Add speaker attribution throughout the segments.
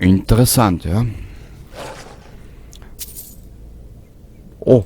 Speaker 1: Interessant, ja. Oh,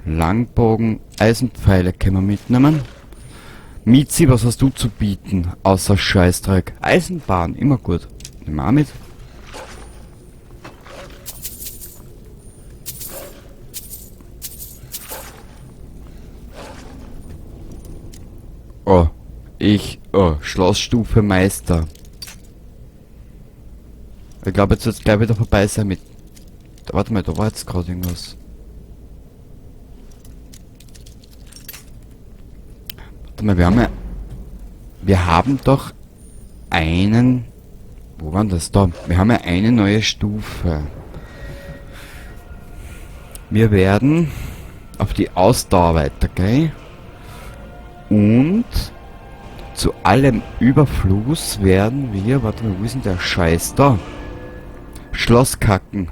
Speaker 1: Langbogen, Eisenpfeile können wir mitnehmen. Mizi, was hast du zu bieten, außer Scheißdreck? Eisenbahn, immer gut. Nehmen wir auch mit. Oh, Schlossstufe Meister. Ich glaube, jetzt wird es gleich wieder vorbei sein mit... Warte mal, da war jetzt gerade irgendwas. Warte mal, wir haben doch einen... Wo war das da? Wir haben ja eine neue Stufe. Wir werden auf die Ausdauer weitergehen. Und zu allem Überfluss werden wir... Warte mal, wo ist denn der Scheiß da? Schlosskacken.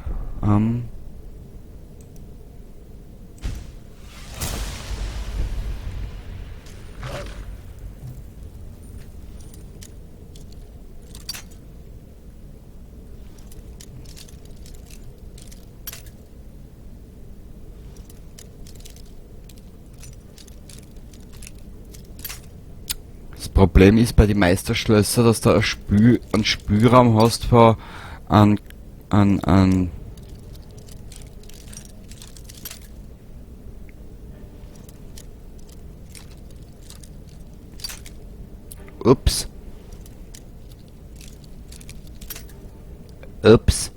Speaker 1: Das Problem ist bei den Meisterschlössern, dass du einen Spielraum hast von an Ups. Ups.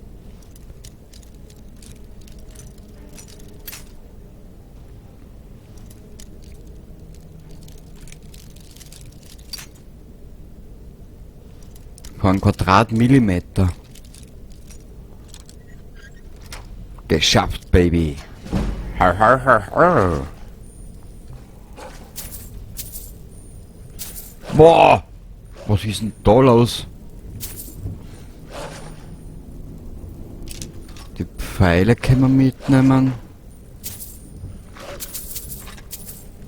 Speaker 1: Von Quadratmillimeter. Geschafft, Baby. Har, har, har, har. Boah! Was ist denn da los? Die Pfeile können wir mitnehmen.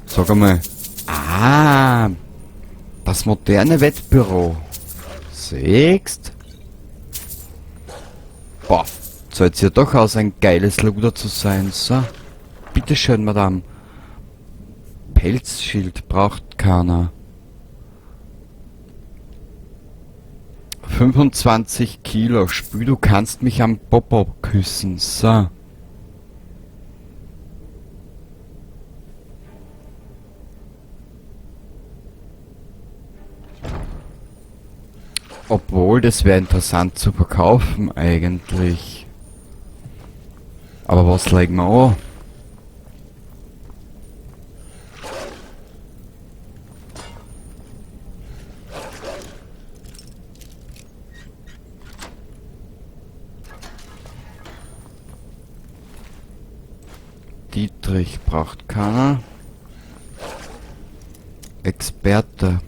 Speaker 1: Sag einmal. Ah! Das moderne Wettbüro. Siehst? Boah! Soll ja doch aus ein geiles Luder zu sein, so. Bitteschön, Madame. Pelzschild braucht keiner. 25 Kilo. Spül, du kannst mich am Popo küssen, so. Obwohl, das wäre interessant zu verkaufen, eigentlich. Aber was legen wir an? Dietrich braucht keiner. Experte.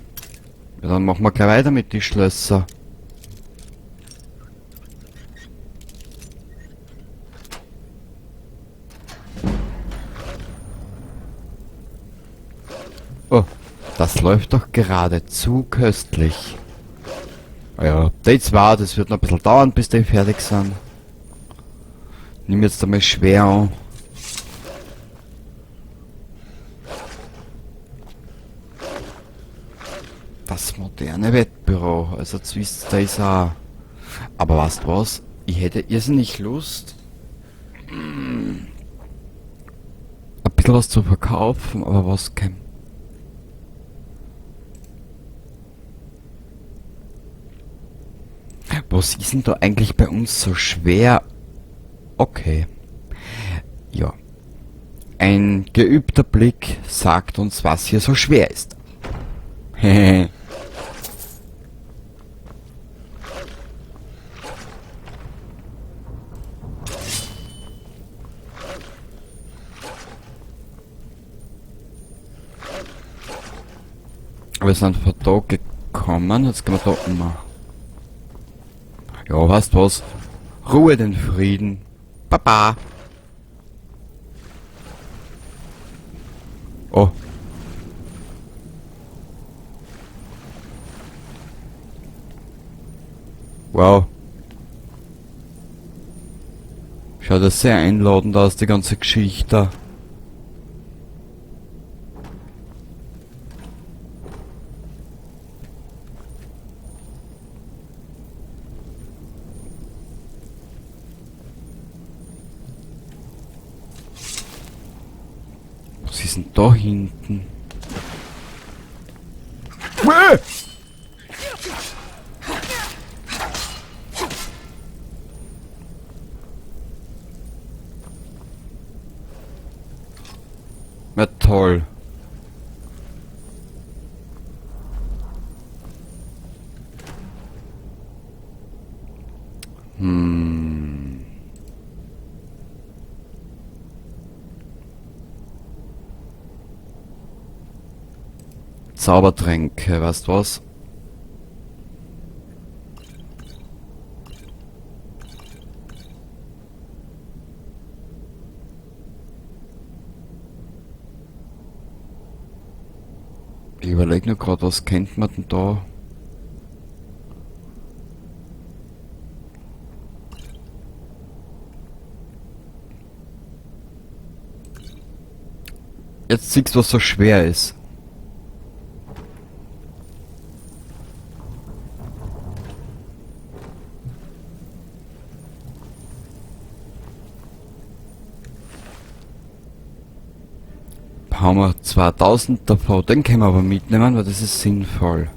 Speaker 1: Ja, dann machen wir gleich weiter mit die Schlösser. Oh, das läuft doch geradezu köstlich. Ja, die zwei, das wird noch ein bisschen dauern, bis die fertig sind. Nimm jetzt einmal schwer an. Das moderne Wettbüro, also jetzt wisst ihr, da ist auch. Aber weißt du was? Ich hätte irrsinnig Lust, ein bisschen was zu verkaufen, aber was kein. Was ist denn da eigentlich bei uns so schwer? Okay. Ja. Ein geübter Blick sagt uns, was hier so schwer ist. Hehe. Wir sind von da gekommen, jetzt gehen wir da um. Ja, weißt was? Ruhe den Frieden. Baba. Oh. Wow. Schaut das sehr einladend aus, die ganze Geschichte. Was ist denn da hinten? Na toll. Zaubertränke, weißt du was? Ich überlege nur gerade, was kennt man denn da? Jetzt siehst du, was so schwer ist. Haben wir 2000 davon, den können wir aber mitnehmen, weil das ist sinnvoll.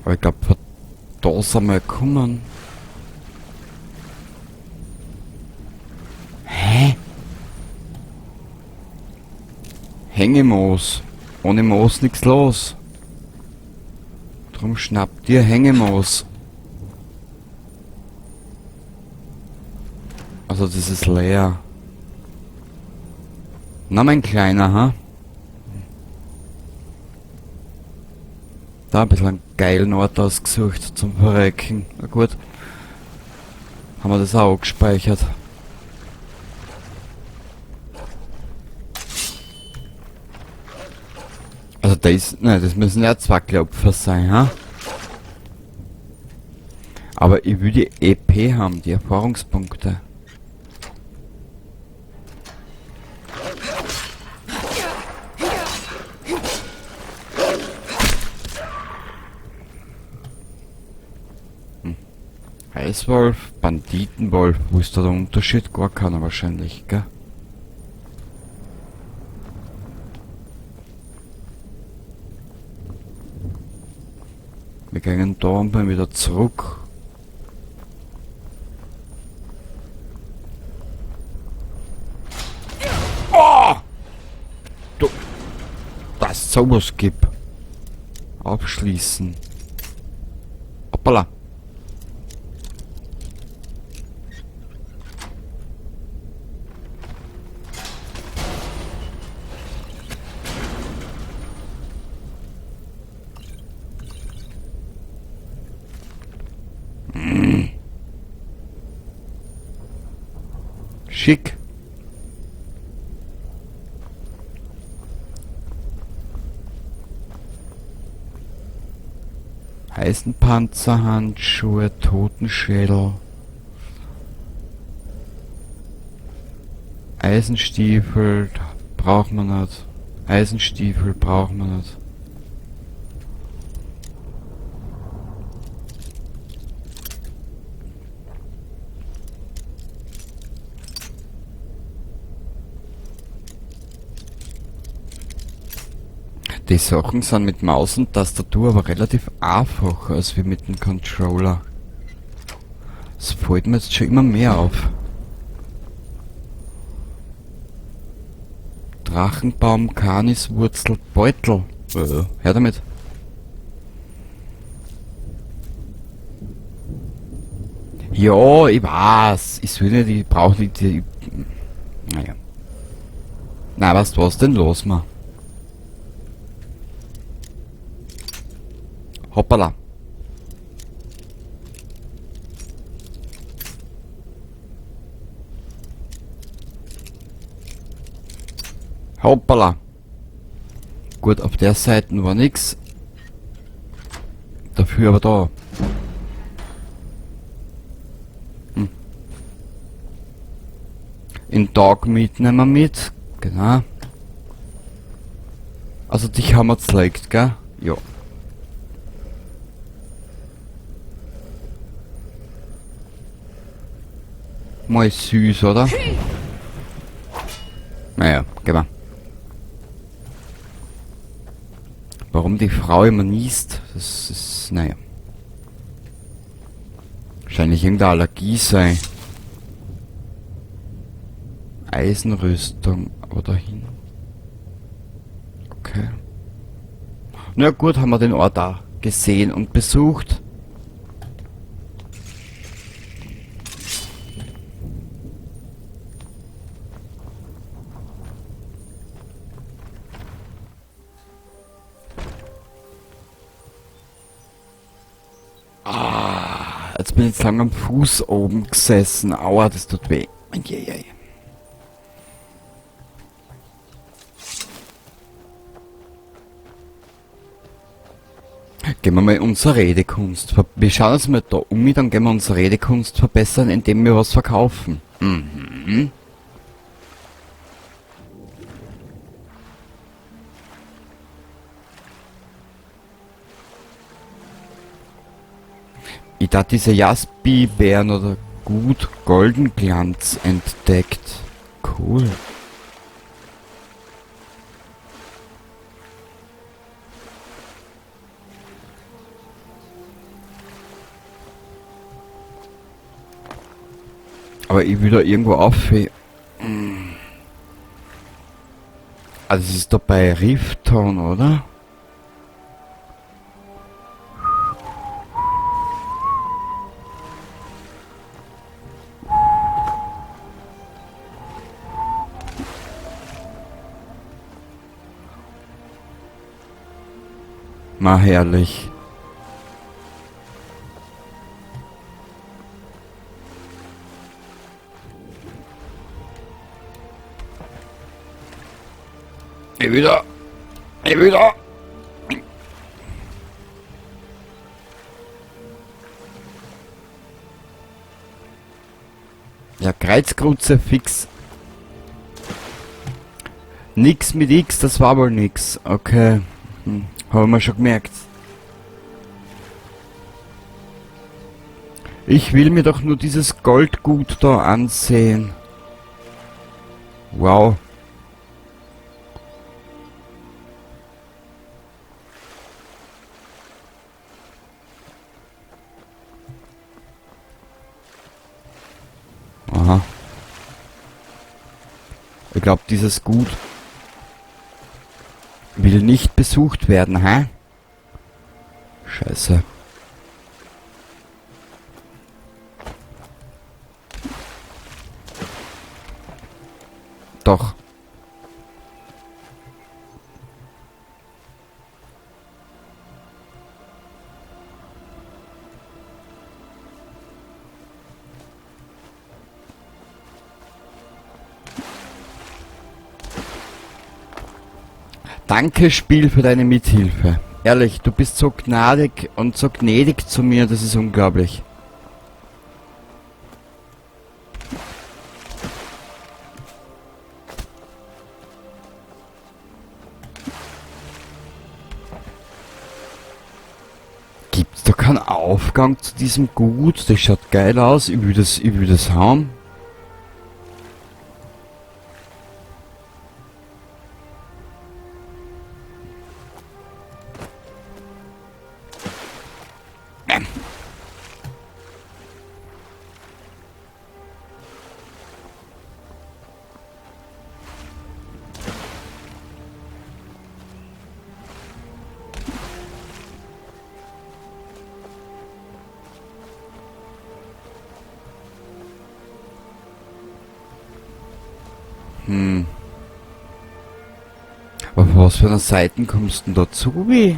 Speaker 1: Aber ich glaube, da sind wir gekommen. Hä? Hängemoos. Ohne Moos nichts los. Drum schnappt dir Hängemoos. Also das ist leer. Na mein Kleiner, ha? Da ein bisschen einen geilen Ort ausgesucht zum Verrecken. Na gut. Haben wir das auch gespeichert. Also das müssen ja zwei Klopfer sein, ha? Aber ich will die EP haben, die Erfahrungspunkte. Eiswolf, Banditenwolf, wo ist da der Unterschied? Gar keiner wahrscheinlich, gell? Wir gehen da und dann wieder zurück. Oh! Du, dass es sowas gibt. Abschließen. Hoppala. Schick. Eisenpanzerhandschuhe, Totenschädel. Eisenstiefel braucht man nicht. Eisenstiefel braucht man nicht. Die Sachen sind mit Maus und Tastatur aber relativ einfacher als wie mit dem Controller. Das fällt mir jetzt schon immer mehr auf. Drachenbaum, Kaniswurzel, Beutel. Hör damit. Ja, ich weiß. Ich will nicht, ich brauche nicht die... Naja. Na, weißt du was denn los, man? Hoppala. Hoppala. Gut, auf der Seite war nix. Dafür aber da. In Dog Meat nehmen wir mit. Genau. Also dich haben wir gezeigt, gell? Ja. Mal süß, oder? Naja, geh mal. Warum die Frau immer niest, das ist, naja. Wahrscheinlich irgendeine Allergie sein. Eisenrüstung oder hin. Okay. Na gut, haben wir den Ort da gesehen und besucht. Jetzt bin ich jetzt lang am Fuß oben gesessen. Aua, das tut weh. Eieiei. Gehen wir mal unsere Redekunst. Wir schauen uns mal da um, dann gehen wir unsere Redekunst verbessern, indem wir was verkaufen. Mhm. Ich da diese Jaspi-Bären oder gut Goldenglanz entdeckt. Cool. Aber ich will da irgendwo auf. Also es ist da bei Rifton, oder? Na herrlich. Ich wieder. Ja, Kreuzkreuze fix. Nix mit X, das war wohl nix. Okay. Haben wir schon gemerkt. Ich will mir doch nur dieses Goldgut da ansehen. Wow. Aha. Ich glaube, dieses Gut will nicht besucht werden, hä? Scheiße. Doch. Danke, Spiel, für deine Mithilfe. Ehrlich, du bist so gnadig und so gnädig zu mir, das ist unglaublich. Gibt's da keinen Aufgang zu diesem Gut? Das schaut geil aus, ich will das haben. Aber auf was für einer Seite kommst du denn dazu? Wie?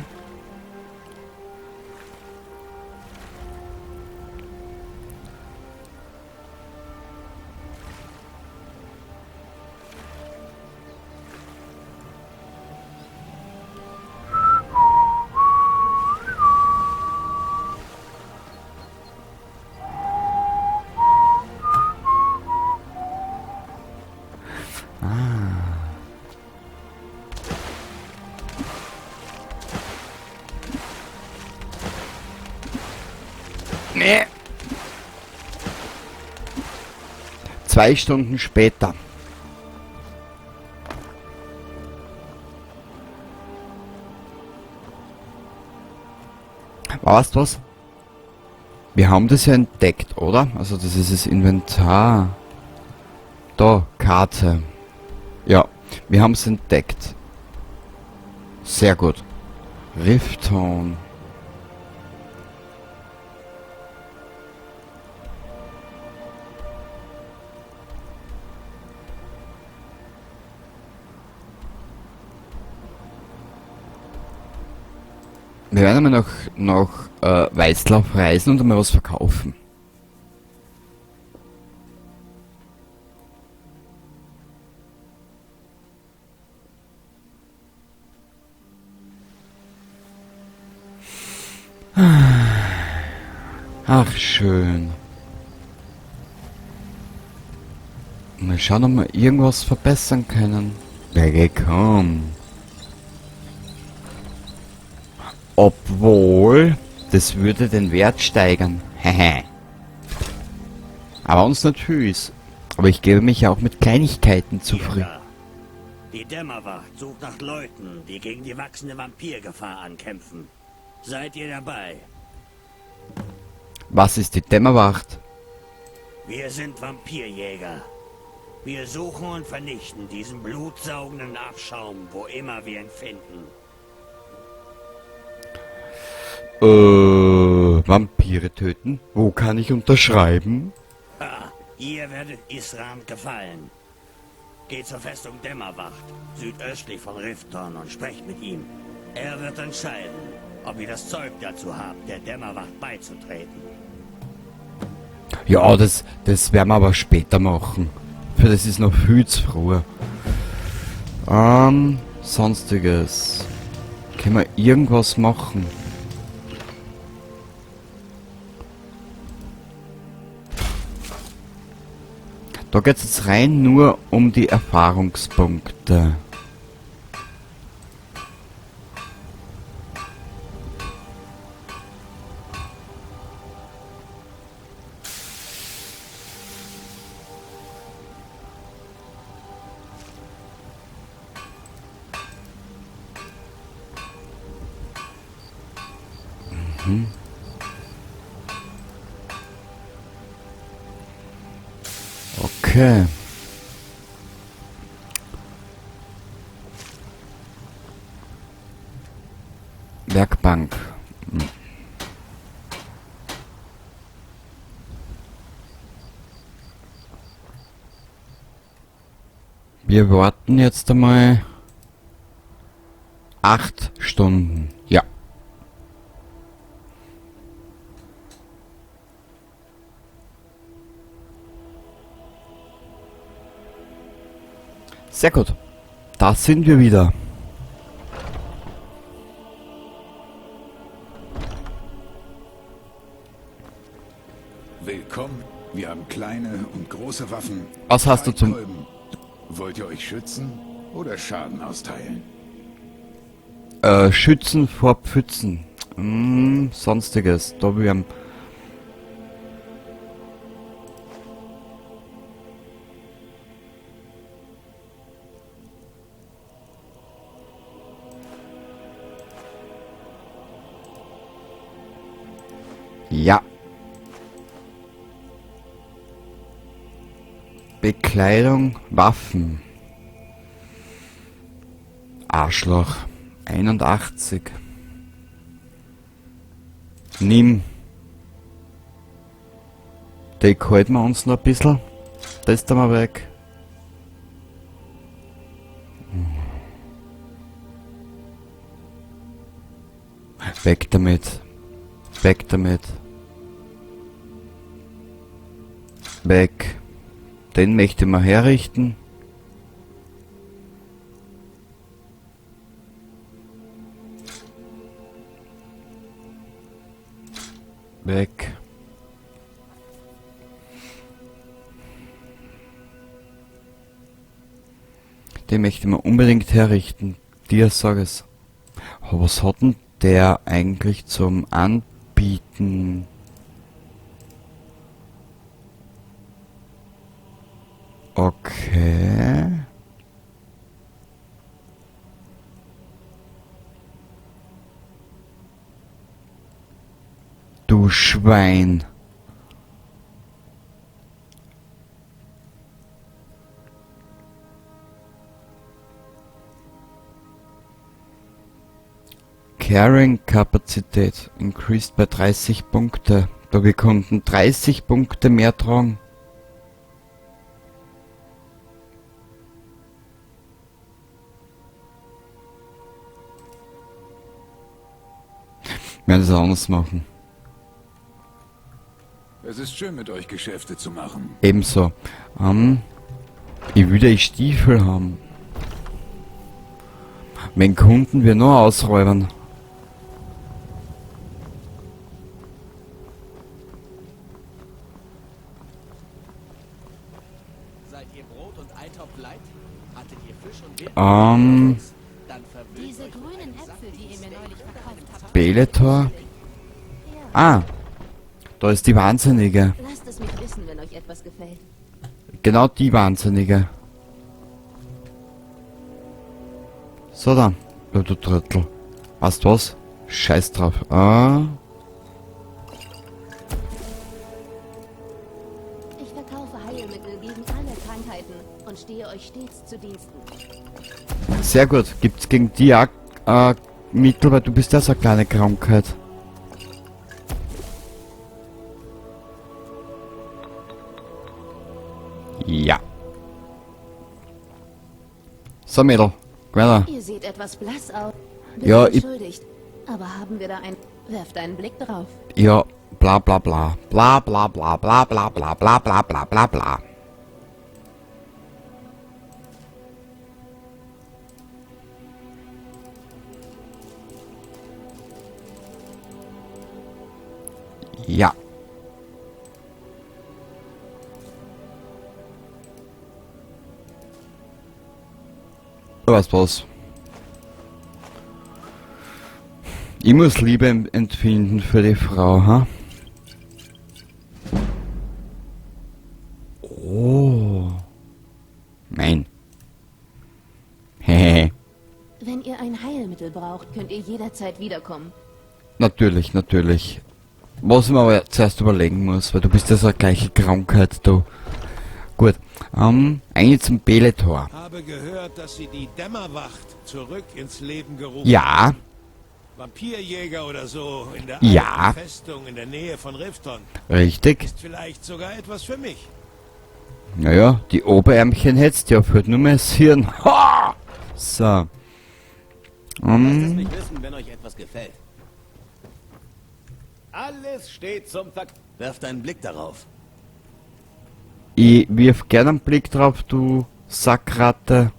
Speaker 1: Nee. 2 Stunden später. Weißt du was? Wir haben das ja entdeckt, oder? Also das ist das Inventar. Da, Karte. Ja, wir haben es entdeckt. Sehr gut. Rifton. Wir werden einmal nach Weißlauf reisen und einmal was verkaufen. Ach, schön. Mal schauen, ob wir irgendwas verbessern können. Ja, komm. Obwohl, das würde den Wert steigern. Hehe. Aber uns nicht höchst. Aber ich gebe mich auch mit Kleinigkeiten zufrieden.
Speaker 2: Jäger. Die Dämmerwacht sucht nach Leuten, die gegen die wachsende Vampirgefahr ankämpfen. Seid ihr dabei?
Speaker 1: Was ist die Dämmerwacht?
Speaker 2: Wir sind Vampirjäger. Wir suchen und vernichten diesen blutsaugenden Abschaum, wo immer wir ihn finden.
Speaker 1: Vampire töten? Wo kann ich unterschreiben?
Speaker 2: Ha, ihr werdet Isrand gefallen. Geht zur Festung Dämmerwacht, südöstlich von Rifton und sprecht mit ihm. Er wird entscheiden, ob ihr das Zeug dazu habt, der Dämmerwacht beizutreten.
Speaker 1: Ja, das werden wir aber später machen. Für das ist noch viel zu früh. Sonstiges. Können wir irgendwas machen? Da geht es jetzt rein nur um die Erfahrungspunkte. Okay. Werkbank. Wir warten jetzt einmal 8 Stunden. Ja. Sehr gut. Da sind wir wieder.
Speaker 3: Willkommen. Wir haben kleine und große Waffen.
Speaker 1: Was hast du zum...
Speaker 3: Kolben. Wollt ihr euch schützen oder Schaden austeilen?
Speaker 1: Schützen vor Pfützen. Sonstiges. Da wir haben... Ja. Bekleidung, Waffen. Arschloch. 81. Nimm. Die halten wir uns noch ein bisschen. Das da mal weg. Weg damit. Weg damit. Weg. Den möchte ich mal herrichten. Weg. Den möchte man unbedingt herrichten. Dir sag es. Aber was hat denn der eigentlich zum Anbieten? Okay. Du Schwein. Carrying-Kapazität increased bei 30 Punkte. Da wir konnten 30 Punkte mehr tragen. Wir werden das anders machen.
Speaker 3: Es ist schön, mit euch Geschäfte zu machen.
Speaker 1: Ebenso. Ich will die Stiefel haben. Wenn Kunden wir nur ausräubern.
Speaker 4: Seid ihr Brot und Eintopf leid? Hattet ihr Fisch und Wild?
Speaker 1: Ähm,
Speaker 4: Dann verwöhnt
Speaker 5: Diese
Speaker 4: euch
Speaker 5: grünen Äpfel, die ihr mir neulich verkauft habt.
Speaker 1: Beletor. Ah, da ist die Wahnsinnige.
Speaker 5: Lasst es mich wissen, wenn euch etwas gefällt.
Speaker 1: Genau die Wahnsinnige. So dann, du Trottel. Weißt was? Scheiß drauf.
Speaker 5: Ich verkaufe Heilmittel gegen alle Krankheiten und stehe euch stets zu Diensten.
Speaker 1: Sehr gut. Gibt's gegen die auch Mittel, weil du bist ja so eine kleine Krankheit. Ja. So, Mädel. Weiter.
Speaker 5: Ihr seht etwas blass aus. Bin
Speaker 1: Ja, ich-
Speaker 5: entschuldigt. Aber haben wir da ein... Werft einen Blick drauf.
Speaker 1: Ja, bla bla bla. Bla bla bla bla bla bla bla bla bla bla bla. Ja. Du weißt was. Ich muss Liebe empfinden für die Frau, ha? Oh. Nein. Hehe.
Speaker 5: Wenn ihr ein Heilmittel braucht, könnt ihr jederzeit wiederkommen.
Speaker 1: Natürlich, natürlich. Was ich mir aber zuerst überlegen muss, weil du bist ja so eine gleiche Krankheit, du. Gut. Eigentlich zum Beletor.
Speaker 6: Habe gehört, dass Sie die Dämmerwacht zurück ins Leben gerufen.
Speaker 1: Ja,
Speaker 6: Vampirjäger oder so in der
Speaker 1: Ja.
Speaker 6: alten Festung in der Nähe von Rifton.
Speaker 1: richtig.
Speaker 6: Ist vielleicht sogar etwas für mich.
Speaker 1: Naja, die Oberärmchen hättest ja, fehlt nur mehr das Hirn. Ha! So.
Speaker 4: Lasst es mich wissen, wenn euch etwas gefällt. Alles steht zum Verkauf. Werft einen Blick darauf.
Speaker 1: Ich wirf gern einen Blick drauf, du Sackratte.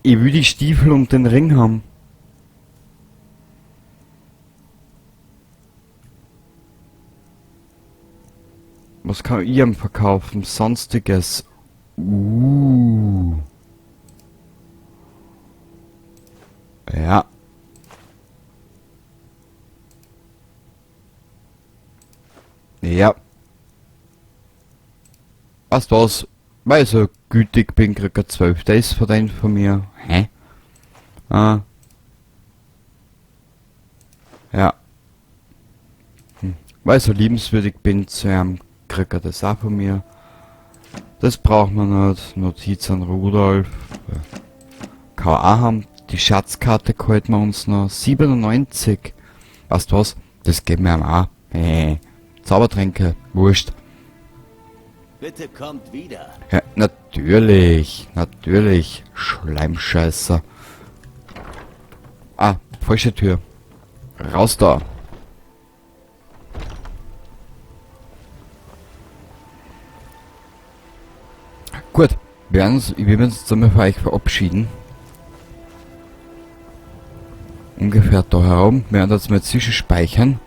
Speaker 1: Ich will die Stiefel und den Ring haben. Was kann ich ihm verkaufen? Sonstiges. Ja. Ja. Weißt du was? Weil ich so gütig bin, krieg ich 12 Days verdient von mir. Hä? Ah. Ja. Weil ich so liebenswürdig bin zu ihm, krieg er das auch von mir. Das braucht man nicht. Notiz an Rudolf. Kann auch haben. Die Schatzkarte gehalten wir uns noch. 97. Weißt du was? Das geben wir ihm auch. Zaubertränke. Wurscht.
Speaker 4: Bitte kommt wieder.
Speaker 1: Ja, natürlich. Natürlich. Schleimscheißer. Ah, falsche Tür. Raus da. Gut. Ich will uns zusammen für euch verabschieden. ungefähr da herum. Wir werden das mal zwischenspeichern.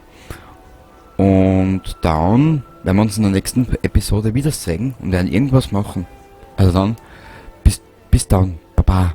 Speaker 1: Und dann werden wir uns in der nächsten Episode wiedersehen und werden irgendwas machen. Also dann, bis dann. Baba.